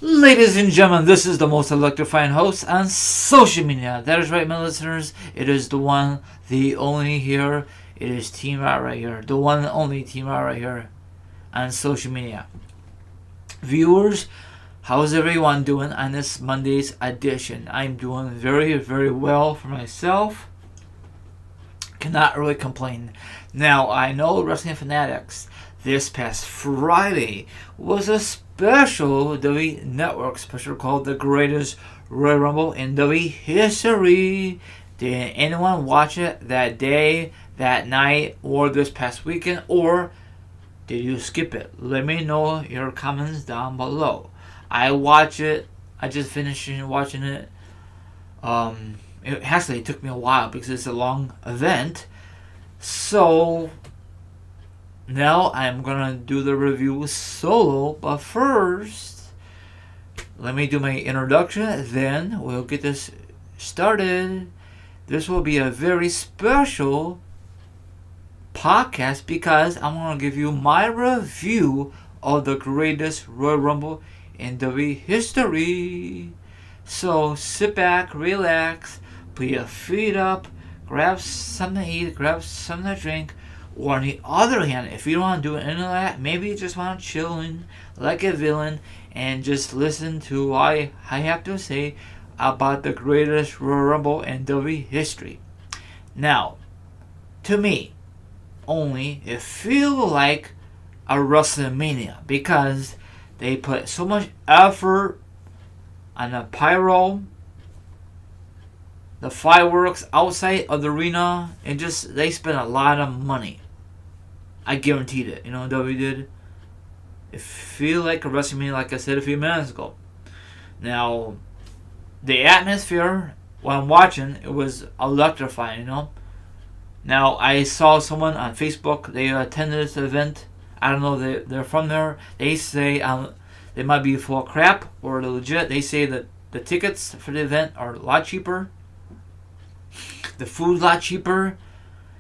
Ladies and gentlemen, this is the most electrifying host on social media. That is right, my listeners. It is the one, the only here. It is Team Out right here. The one and only Team Out right here on social media. Viewers, how's everyone doing on this Monday's edition? I'm doing very, very well for myself. Cannot really complain. Now, I know wrestling fanatics, this past Friday was a special WWE Network special called The Greatest Royal Rumble in WWE History. Did anyone watch it that day, that night, or this past weekend, or did you skip it? Let me know your comments down below. I watch it. I just finished watching it. It actually took me a while because it's a long event. So now I'm gonna do the review solo, but first let me do my introduction, then we'll get this started. This will be a very special podcast because I'm gonna give you my review of the greatest Royal Rumble in WWE history. So sit back, relax, put your feet up, grab something to eat, grab something to drink. Or on the other hand, if you don't want to do any of that, maybe you just want to chill in like a villain and just listen to what I have to say about the greatest Royal Rumble in WWE history. Now, to me, only it feels like a WrestleMania because they put so much effort on the pyro, the fireworks outside of the arena, and just they spent a lot of money. I guaranteed it. You know what WWE did? It feel like a WrestleMania, like I said a few minutes ago. Now, the atmosphere while I'm watching, it was electrifying. You know. Now I saw someone on Facebook. They attended this event. I don't know. They're from there. They say they might be full of crap or they're legit. They say that the tickets for the event are a lot cheaper. The food's a lot cheaper,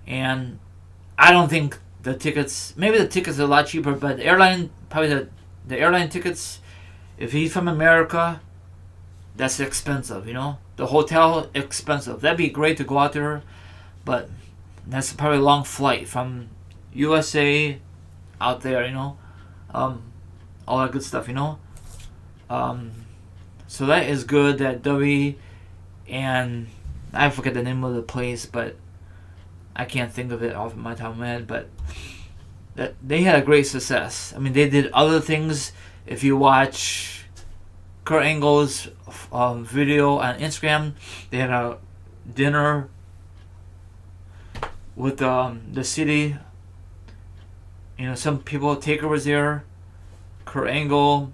and I don't think the tickets. Maybe the tickets are a lot cheaper, but the airline probably the airline tickets. If he's from America, that's expensive. You know, the hotel expensive. That'd be great to go out there, but that's probably a long flight from USA out there. You know, all that good stuff. You know, so that is good that W and I forget the name of the place, but I can't think of it off my top of my head. But that they had a great success. I mean, they did other things. If you watch Kurt Angle's video on Instagram, they had a dinner with the city. You know, some people. Taker was there, Kurt Angle,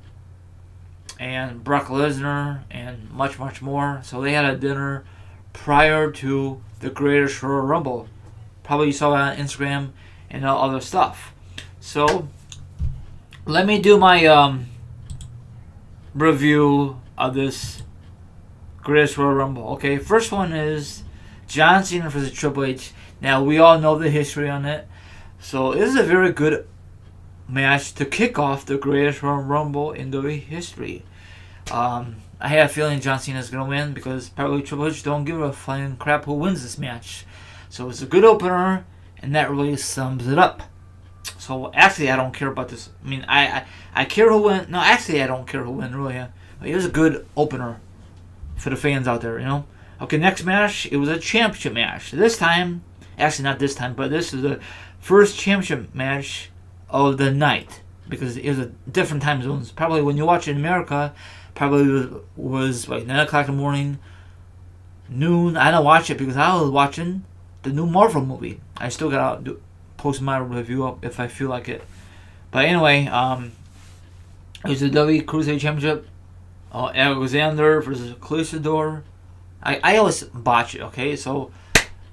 and Brock Lesnar, and much, much more. So they had a dinner prior to the greatest Royal Rumble. Probably you saw that on Instagram and all other stuff. So let me do my review of this greatest Royal Rumble. Okay, first one is John Cena versus Triple H. Now we all know the history on it. So this is a very good match to kick off the greatest Royal Rumble in WWE history. I have a feeling John Cena is going to win because probably Triple H don't give a flying crap who wins this match. So it's a good opener, and that really sums it up. So actually, I don't care about this. I mean, I care who wins. No, actually, I don't care who wins, really. But it was a good opener for the fans out there, you know. Okay, next match, it was a championship match. This time, actually not this time, but this is the first championship match of the night because it was a different time zones. Probably when you watch it in America, probably was like 9 o'clock in the morning, noon. I don't watch it because I was watching the new Marvel movie. I still gotta post my review up if I feel like it. But anyway, it was the WWE Cruiserweight Championship. Alexander versus Crusador. I always botch it, okay? So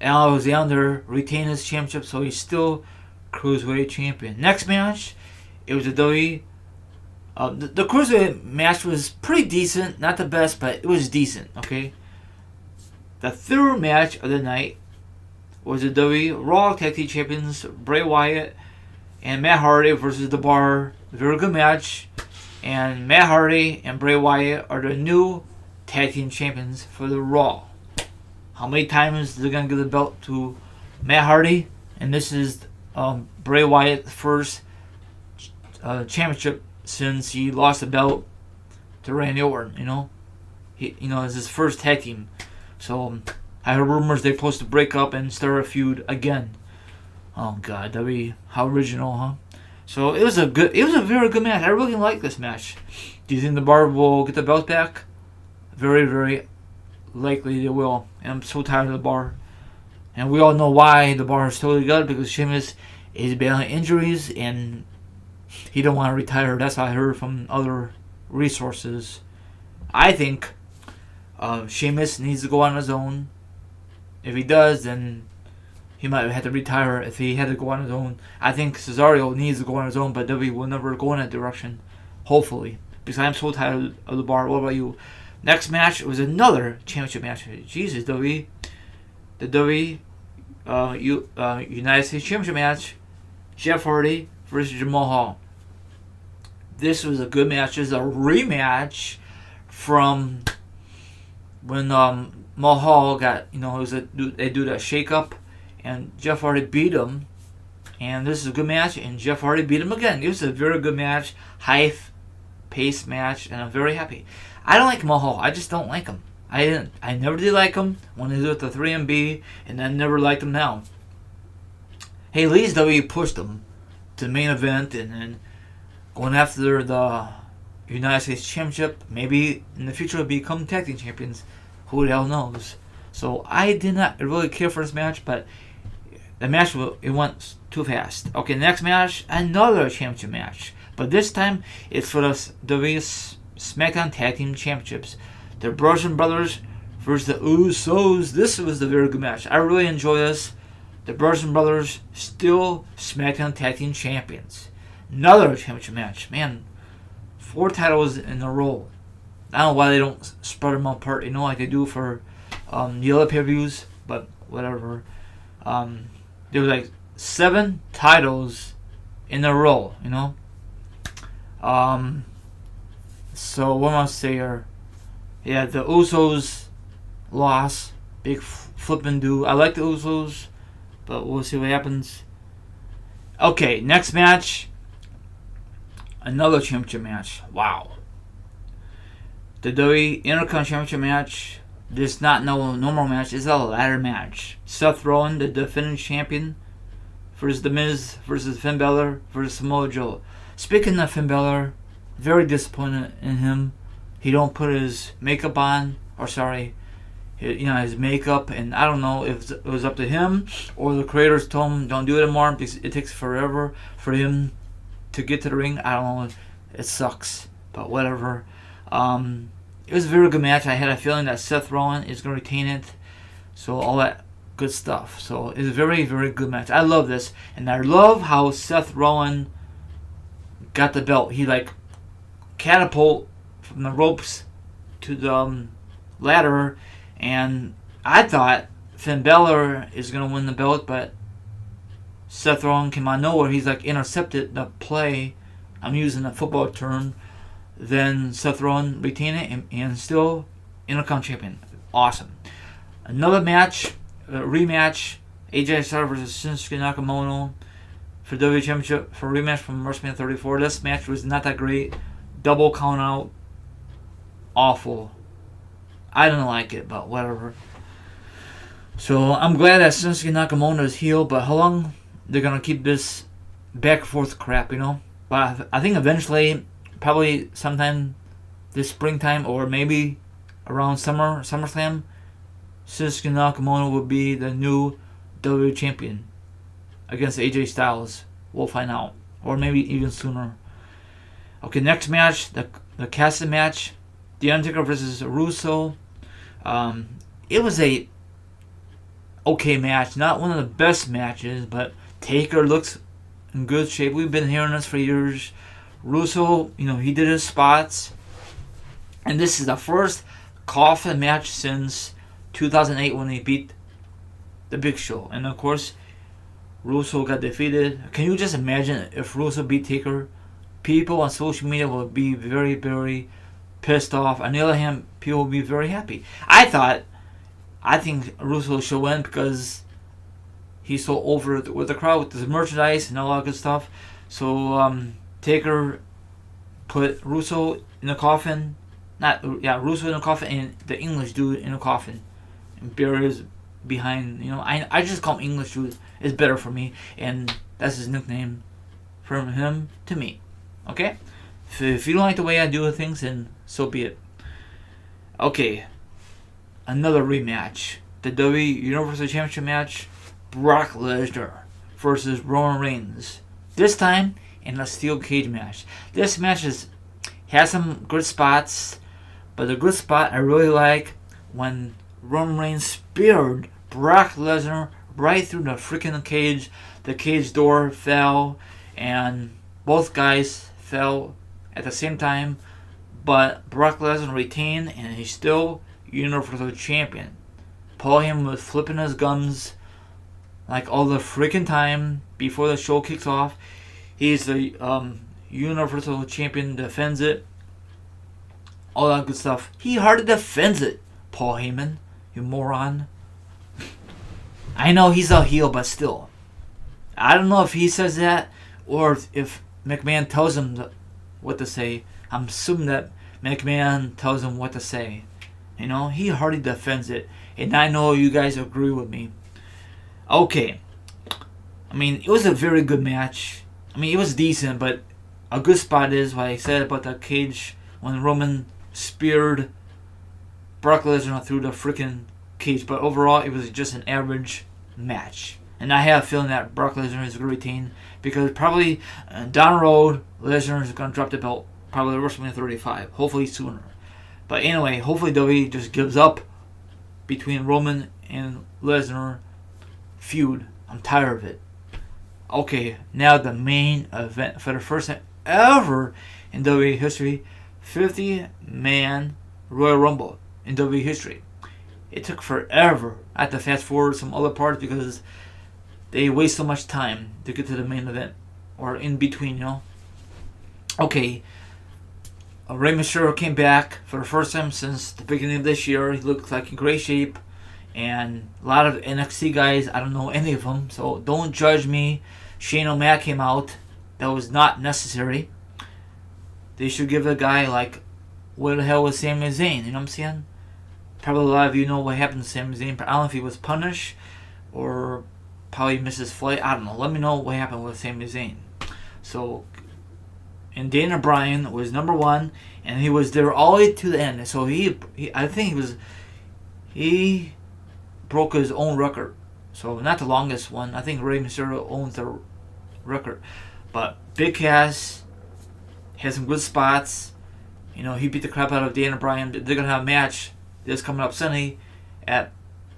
Alexander retained his championship, so he's still Cruiserweight champion. Next match, it was the WWE. The Cruiserweight match was pretty decent. Not the best, but it was decent, okay? The third match of the night was the WWE Raw Tag Team Champions Bray Wyatt and Matt Hardy versus The Bar. Very good match. And Matt Hardy and Bray Wyatt are the new tag team champions for the Raw. How many times they're going to give the belt to Matt Hardy? And this is Bray Wyatt's first championship since he lost the belt to Randy Orton. It's his first tag team. So I heard rumors they're supposed to break up and start a feud again. Oh God, that'd be how original, huh? So it was a very good match. I really like this match. Do you think the Bar will get the belt back? Very, very likely they will. And I'm so tired of the Bar. And we all know why the Bar is totally good, because Sheamus is battling injuries and he don't want to retire. That's what I heard from other resources. I think Sheamus needs to go on his own. If he does, then he might have to retire if he had to go on his own. I think Cesaro needs to go on his own, but WWE will never go in that direction. Hopefully. Because I'm so tired of the Bar. What about you? Next match was another championship match. Jesus, WWE. The WWE United States Championship match. Jeff Hardy versus Jamal Hall. This was a good match. This is a rematch from when Mahal got, they do that shake-up, and Jeff Hardy beat him. And this is a good match, and Jeff Hardy beat him again. It was a very good match, high-paced match, and I'm very happy. I don't like Mahal. I just don't like him. I never did like him when he was with the 3MB, and I never liked him now. Hey, Lee's WWE pushed him to the main event, and then going after the United States Championship. Maybe in the future will become tag team champions. Who the hell knows? So I did not really care for this match, but the match went too fast. Okay, next match, another championship match, but this time it's for the WWE SmackDown Tag Team Championships. The Bruiser Brothers versus the Usos. This was a very good match. I really enjoy this. The Bruiser Brothers still SmackDown Tag Team Champions. Another championship match. Man, 4 titles in a row. I don't know why they don't spread them apart, like they do for the other pay-per-views, but whatever. There was like 7 titles in a row, So what am I say here? Yeah, the Usos lost. Big flippin' do. I like the Usos, but we'll see what happens. Okay, next match. Another championship match. Wow. The WWE Intercontinental Championship match. This is not no normal match. It's a ladder match. Seth Rollins, the defending champion, versus The Miz versus Finn Balor versus Samoa Joe. Speaking of Finn Balor, very disappointed in him. He don't put his makeup on, his makeup, and I don't know if it was up to him or the creators told him don't do it anymore because it takes forever for him to get to the ring. I don't know. It sucks, but whatever. It was a very good match. I had a feeling that Seth Rollins is going to retain it. So all that good stuff. So it's a very, very good match. I love this. And I love how Seth Rollins got the belt. He catapult from the ropes to the ladder. And I thought Finn Balor is going to win the belt. But Seth Rollins came out of nowhere. He's intercepted the play. I'm using a football term. Then Seth Rollins retained it and still Intercontinental Champion. Awesome. Another match, rematch, AJ Styles versus Shinsuke Nakamura for WWE Championship for a rematch from WrestleMania 34. This match was not that great. Double count out. Awful. I didn't like it, but whatever. So I'm glad that Shinsuke Nakamura is healed, but how long they're going to keep this back and forth crap, But I think eventually, probably sometime this springtime or maybe around SummerSlam, Shinsuke Nakamura will be the new WWE champion against AJ Styles. We'll find out. Or maybe even sooner. Okay, next match, the casting match. The Undertaker versus Russo. It was a okay match. Not one of the best matches, but Taker looks in good shape. We've been hearing this for years. Russo, he did his spots. And this is the first coffin match since 2008 when he beat the Big Show. And of course, Russo got defeated. Can you just imagine if Russo beat Taker? people on social media will be very, very pissed off. On the other hand, people will be very happy. I think Russo should win because he's so over with the crowd, with his merchandise and all that good stuff. So Taker put Russo in the coffin, Russo in the coffin and the English dude in the coffin, and buries behind. I just call him English dude. It's better for me, and that's his nickname from him to me. Okay, if you don't like the way I do things, then so be it. Okay, another rematch. The WWE Universal Championship match. Brock Lesnar versus Roman Reigns. This time in a steel cage match. This match has some good spots, but the good spot I really like when Roman Reigns speared Brock Lesnar right through the freaking cage. The cage door fell, and both guys fell at the same time, but Brock Lesnar retained, and he's still Universal Champion. Paul Heyman was flipping his gums like all the freaking time before the show kicks off. He's the Universal Champion, defends it, all that good stuff. He hardly defends it, Paul Heyman, you moron. I know he's a heel, but still. I don't know if he says that or if McMahon tells him what to say. I'm assuming that McMahon tells him what to say. He hardly defends it. And I know you guys agree with me. Okay. It was a very good match. It was decent, but a good spot is what I said about the cage when Roman speared Brock Lesnar through the freaking cage. But overall, it was just an average match. And I have a feeling that Brock Lesnar is going to retain because probably down the road, Lesnar is going to drop the belt. Probably WrestleMania 35. Hopefully sooner. But anyway, hopefully WWE just gives up between Roman and Lesnar feud. I'm tired of it. Okay, now the main event. For the first time ever in WWE history, 50-man Royal Rumble in WWE history. It took forever. I had to fast forward some other parts because they waste so much time to get to the main event. Or in between, Okay. Rey Mysterio came back for the first time since the beginning of this year. He looked like in great shape. And a lot of NXT guys, I don't know any of them, so don't judge me. Shane O'Mac came out. That was not necessary. They should give a guy like, what the hell was Sami Zayn? You know what I'm saying? Probably a lot of you know what happened to Sami Zayn. I don't know if he was punished or probably missed his flight. I don't know. Let me know what happened with Sami Zayn. So, and Daniel Bryan was number one, and he was there all the way to the end. So I think he broke his own record. So not the longest one. I think Rey Mysterio owns the record. But Big Cass has some good spots. He beat the crap out of Daniel Bryan. They're going to have a match that's coming up Sunday at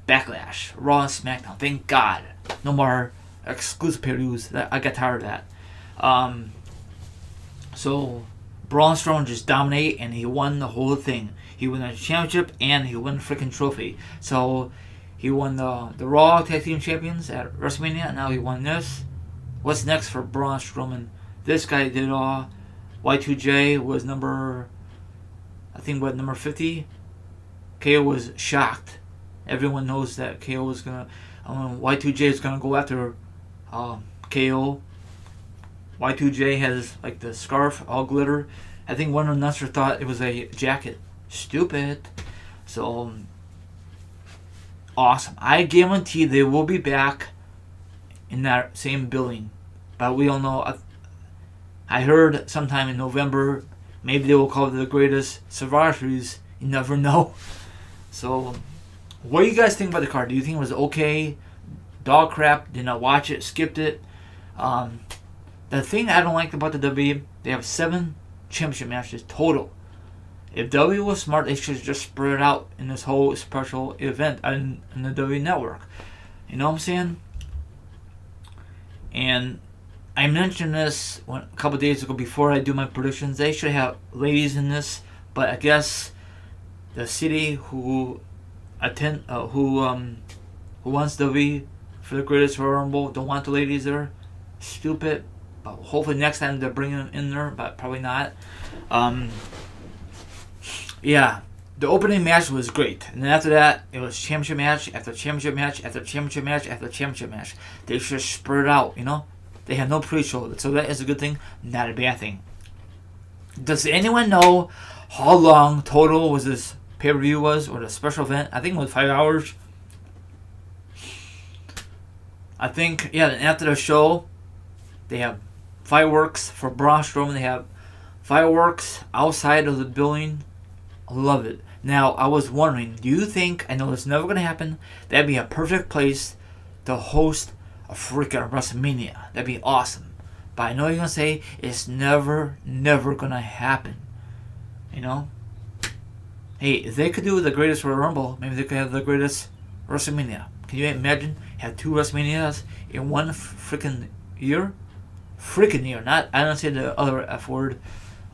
Backlash. Raw and SmackDown. Thank God. No more exclusive pay-per-views. I got tired of that. So Braun Strowman just dominated, and he won the whole thing. He won the championship, and he won the freaking trophy. So he won the Raw Tag Team Champions at WrestleMania, and now he won this. What's next for Braun Strowman? This guy did all. Y2J was number 50. KO was shocked. Everyone knows that KO was gonna. Y2J is gonna go after KO. Y2J has like the scarf, all glitter. I think one announcer thought it was a jacket. Stupid. So awesome. I guarantee they will be back in that same building. But we don't know. I heard sometime in November, maybe they will call it the greatest Survivor Series. You never know. So, what do you guys think about the card? Do you think it was okay? Dog crap? Did not watch it? Skipped it? The thing I don't like about the WWE, they have 7 championship matches total. If WWE was smart, they should just spread it out in this whole special event in the WWE Network. You know what I'm saying? And I mentioned this a couple days ago before I do my predictions. They should have ladies in this, but I guess the city who wants WWE for the greatest Royal Rumble don't want the ladies there. Stupid. But hopefully next time they're bringing him in there, but probably not. Um, yeah, the opening match was great, and then after that, it was championship match after championship match after championship match after championship match. They just spread out, you know. They had no pre-show, so that is a good thing, not a bad thing. Does anyone know how long total was this pay-per-view was, or the special event? I think it was 5 hours. I think, yeah, and after the show, they have fireworks for Braun Strowman. They have fireworks outside of the building. I love it. Now, I was wondering, do you think, I know it's never going to happen, that'd be a perfect place to host a freaking WrestleMania. That'd be awesome. But I know you're going to say, it's never going to happen. You know? Hey, if they could do the greatest Royal Rumble, maybe they could have the greatest WrestleMania. Can you imagine? Have 2 WrestleManias in one freaking year? Freaking year. Not, I don't say the other F word.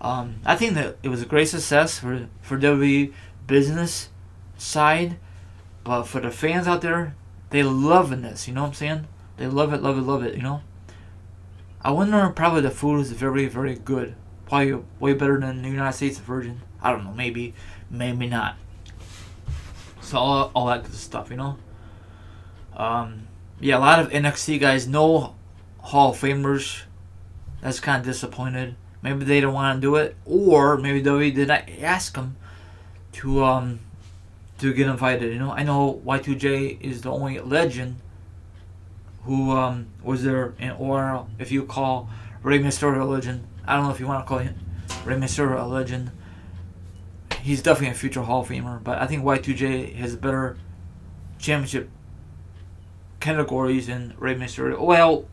I think that it was a great success for WWE business side, but for the fans out there, they loving this. You know what I'm saying? They love it, you know? I wonder, probably the food is very, very good. Probably way better than the United States version. I don't know, maybe not. So all that good stuff, you know? Yeah, a lot of NXT guys, no Hall of Famers. That's kind of disappointed. Maybe they don't want to do it, or maybe WWE did not ask them to get invited. You know, I know Y2J is the only legend who was there, or if you call Rey Mysterio a legend, I don't know if you want to call him Rey Mysterio a legend. He's definitely a future Hall of Famer, but I think Y2J has better championship categories than Rey Mysterio. Well,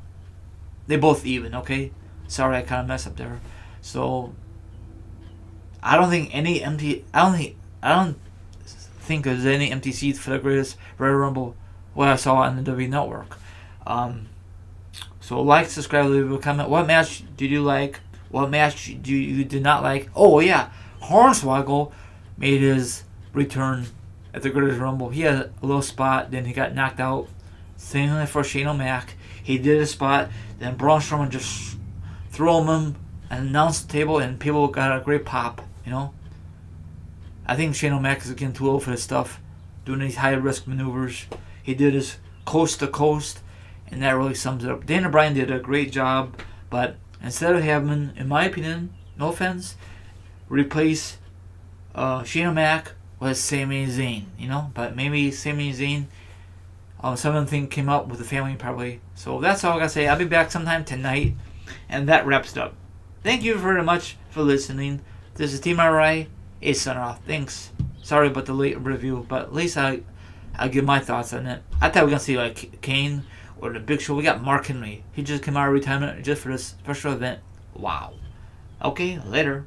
they both even. Okay, sorry, I kind of messed up there. So I don't think there's any empty seats for the greatest Royal Rumble. What I saw on the W Network. So like, subscribe, leave a comment. What match did you like? What match do you did not like? Oh yeah, Hornswoggle made his return at the Greatest Rumble. He had a little spot, then he got knocked out. Same thing for Shane O'Mac. He did a spot, then Braun Strowman just threw him and announced the table, and people got a great pop, you know? I think Shane O'Mac is getting too old for this stuff, doing these high-risk maneuvers. He did his coast-to-coast, and that really sums it up. Daniel Bryan did a great job, but instead of having, in my opinion, no offense, replace Shane O'Mac with Sami Zayn, you know? But maybe Sami Zayn, something came up with the family probably. So that's all I gotta say. I'll be back sometime tonight, and that wraps it up. Thank you very much for listening. This is Team RI, a sign off. Thanks. Sorry about the late review, but at least I'll give my thoughts on it. I thought we were gonna see like Kane or the Big Show. We got Mark Henry. He just came out of retirement just for this special event. Wow. Okay, later.